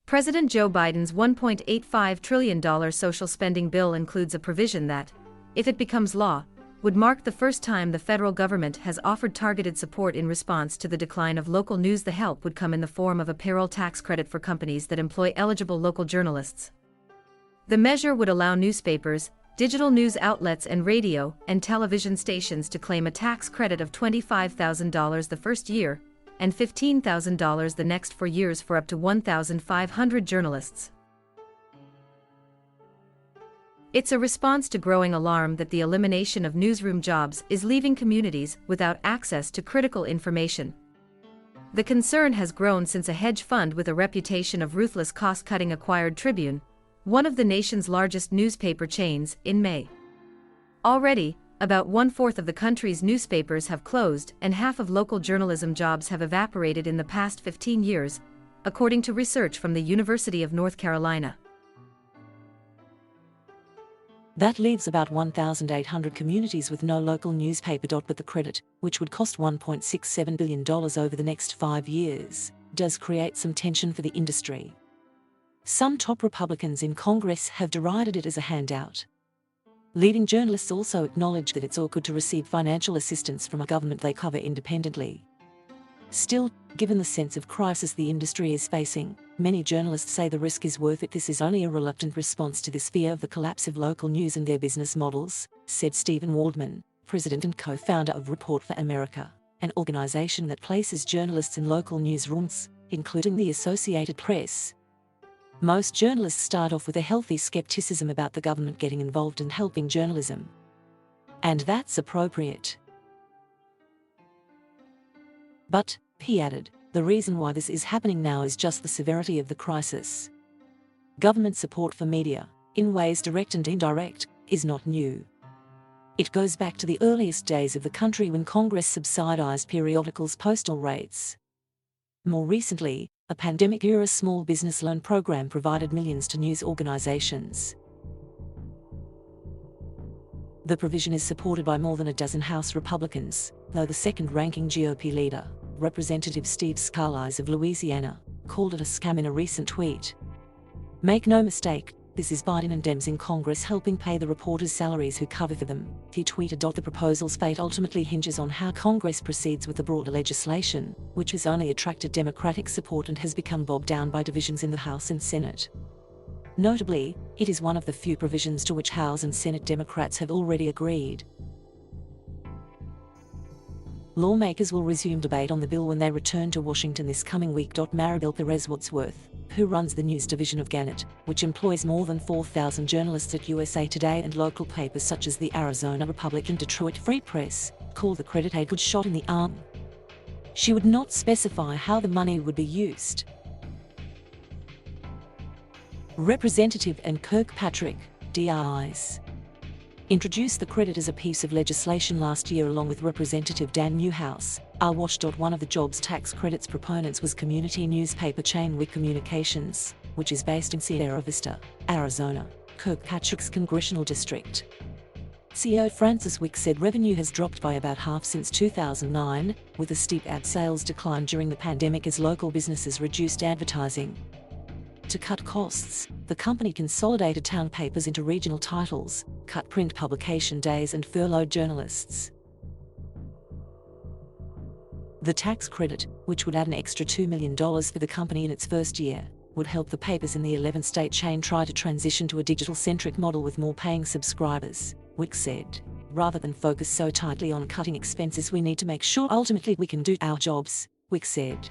President Joe Biden's $1.85 trillion social spending bill includes a provision that, if it becomes law, would mark the first time the federal government has offered targeted support in response to the decline of local news. The help would come in the form of a payroll tax credit for companies that employ eligible local journalists. The measure would allow newspapers, digital news outlets, and radio and television stations to claim a tax credit of $25,000 the first year and $15,000 the next 4 years for up to 1,500 journalists. It's a response to growing alarm that the elimination of newsroom jobs is leaving communities without access to critical information. The concern has grown since a hedge fund with a reputation of ruthless cost-cutting acquired Tribune, one of the nation's largest newspaper chains, in May. Already, about 1/4 of the country's newspapers have closed and half of local journalism jobs have evaporated in the past 15 years, according to research from the University of North Carolina. That leaves about 1,800 communities with no local newspaper. But the credit, which would cost $1.67 billion over the next 5 years, does create some tension for the industry. Some top Republicans in Congress have derided it as a handout. Leading journalists also acknowledge that it's awkward to receive financial assistance from a government they cover independently. Still, given the sense of crisis the industry is facing, many journalists say the risk is worth it. This is only a reluctant response to this fear of the collapse of local news and their business models, said Stephen Waldman, president and co-founder of Report for America, an organization that places journalists in local newsrooms, including the Associated Press. Most journalists start off with a healthy skepticism about the government getting involved in helping journalism. And that's appropriate. But, he added, the reason why this is happening now is just the severity of the crisis. Government support for media, in ways direct and indirect, is not new. It goes back to the earliest days of the country when Congress subsidized periodicals' postal rates. More recently, a pandemic-era small business loan program provided millions to news organizations. The provision is supported by more than a dozen House Republicans, though the second-ranking GOP leader, Representative Steve Scalise of Louisiana, called it a scam in a recent tweet. Make no mistake, this is Biden and Dems in Congress helping pay the reporters' salaries who cover for them, he tweeted. The proposal's fate ultimately hinges on how Congress proceeds with the broader legislation, which has only attracted Democratic support and has become bogged down by divisions in the House and Senate. Notably, it is one of the few provisions to which House and Senate Democrats have already agreed. Lawmakers will resume debate on the bill when they return to Washington this coming week. Maribel Perez Wadsworth, who runs the news division of Gannett, which employs more than 4,000 journalists at USA Today and local papers such as the Arizona Republic and Detroit Free Press, called the credit a good shot in the arm. She would not specify how the money would be used. Representative Ann Kirkpatrick, DRIs, introduced the credit as a piece of legislation last year along with Representative Dan Newhouse, RWASH. One of the jobs tax credits proponents was community newspaper chain WIC Communications, which is based in Sierra Vista, Arizona, Kirkpatrick's congressional district. CEO Francis Wick said revenue has dropped by about half since 2009, with a steep ad sales decline during the pandemic as local businesses reduced advertising. To cut costs, the company consolidated town papers into regional titles, cut print publication days and furloughed journalists. The tax credit, which would add an extra $2 million for the company in its first year, would help the papers in the 11-state chain try to transition to a digital-centric model with more paying subscribers, Wick said. Rather than focus so tightly on cutting expenses, we need to make sure ultimately we can do our jobs, Wick said.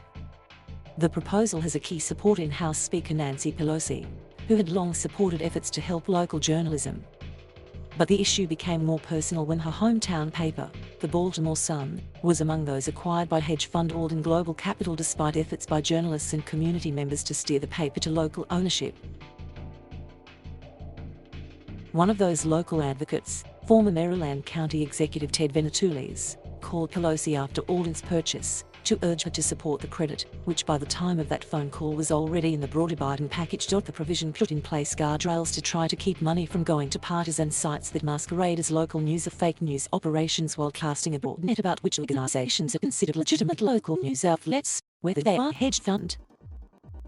The proposal has a key support in House Speaker Nancy Pelosi, who had long supported efforts to help local journalism. But the issue became more personal when her hometown paper, the Baltimore Sun, was among those acquired by hedge fund Alden Global Capital despite efforts by journalists and community members to steer the paper to local ownership. One of those local advocates, former Maryland County Executive Ted Venetoules, called Pelosi after Alden's purchase to urge her to support the credit, which by the time of that phone call was already in the broader Biden package. The provision put in place guardrails to try to keep money from going to partisan sites that masquerade as local news or fake news operations while casting a broad net about which organizations are considered legitimate local news outlets, whether they are hedge fund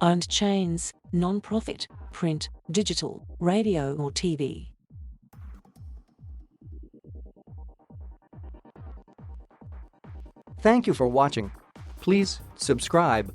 owned chains, non-profit, print, digital, radio or TV. Thank you for watching. Please subscribe.